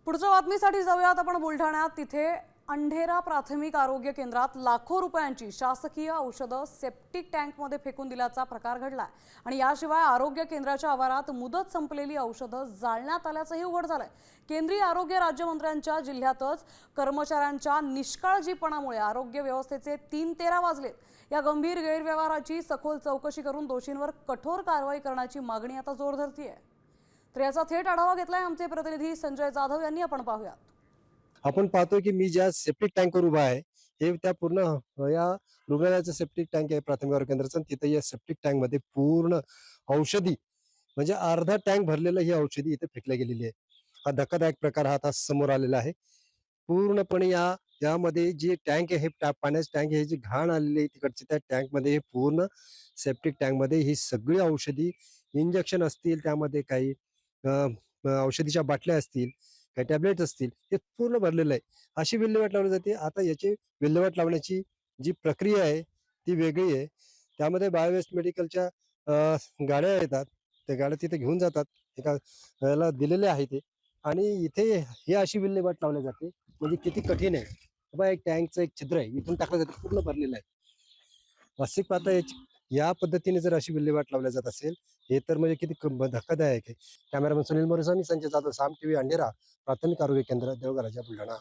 पुढच्या बातमीसाठी जाऊयात आपण बुलढाण्यात। तिथे अंधेरा प्राथमिक आरोग्य केंद्रात लाखो रुपयांची शासकीय औषधं सेप्टिक टँकमध्ये फेकून दिल्याचा प्रकार घडलाय आणि याशिवाय आरोग्य केंद्राच्या आवारात मुदत संपलेली औषधं जाळण्यात आल्याचंही उघड झालंय। केंद्रीय आरोग्य राज्यमंत्र्यांच्या जिल्ह्यातच कर्मचाऱ्यांच्या निष्काळजीपणामुळे आरोग्य व्यवस्थेचे 3 तेरा वाजलेत। या गंभीर गैरव्यवहाराची सखोल चौकशी करून दोषींवर कठोर कारवाई करण्याची मागणी आता जोर धरतीये। तर याचा थेट आढावा घेतलाय आमचे प्रतिनिधी संजय जाधव यांनी। आपण पाहूयात। आपण पाहतो की मी ज्या सेप्टिक टँकवर उभा आहे हे त्या पूर्ण या रुग्णालयाचं सेप्टिक टँक आहे प्राथमिक आरोग्य केंद्राचं। तिथे या सेप्टिक टँक मध्ये पूर्ण औषधी म्हणजे अर्धा टँक भरलेलं ही औषधी इथे फेकल्या गेलेली आहे। हा धक्कादायक प्रकार हा आता समोर आलेला आहे। पूर्णपणे यामध्ये जे टँक आहे हे पाण्याचं टँक आहे, जी घाण आलेली आहे तिकडची त्या टँक मध्ये हे पूर्ण सेप्टिक टँक मध्ये ही सगळी औषधी इंजेक्शन असतील, त्यामध्ये काही औषधीच्या बाटल्या असतील, काही टॅबलेट असतील, हे पूर्ण भरलेलं आहे। अशी विल्हेवाट लावली जाते। आता याची विल्हेवाट लावण्याची जी प्रक्रिया आहे ती वेगळी आहे। त्यामध्ये बायोवेस्ट मेडिकलच्या गाड्या येतात, त्या गाड्या तिथे घेऊन जातात, एका याला दिलेले आहे ते, आणि इथे हे अशी विल्हेवाट लावली जाते। म्हणजे किती कठीण आहे। बाबा एक टँकचं एक छिद्र आहे, इथून टाकलं जातं, पूर्ण भरलेलं आहे। वास्तविक पाहता या पद्धतीने जर अशी विल्हेवाट लावल्या जात असेल हे तर म्हणजे किती धक्कादायक आहे। कॅमेरामन सुनील मोरे, संजय जाधव, साम टीव्ही, अंधेरा प्राथमिक आरोग्य केंद्र, देवघराच्या बुलढाणा।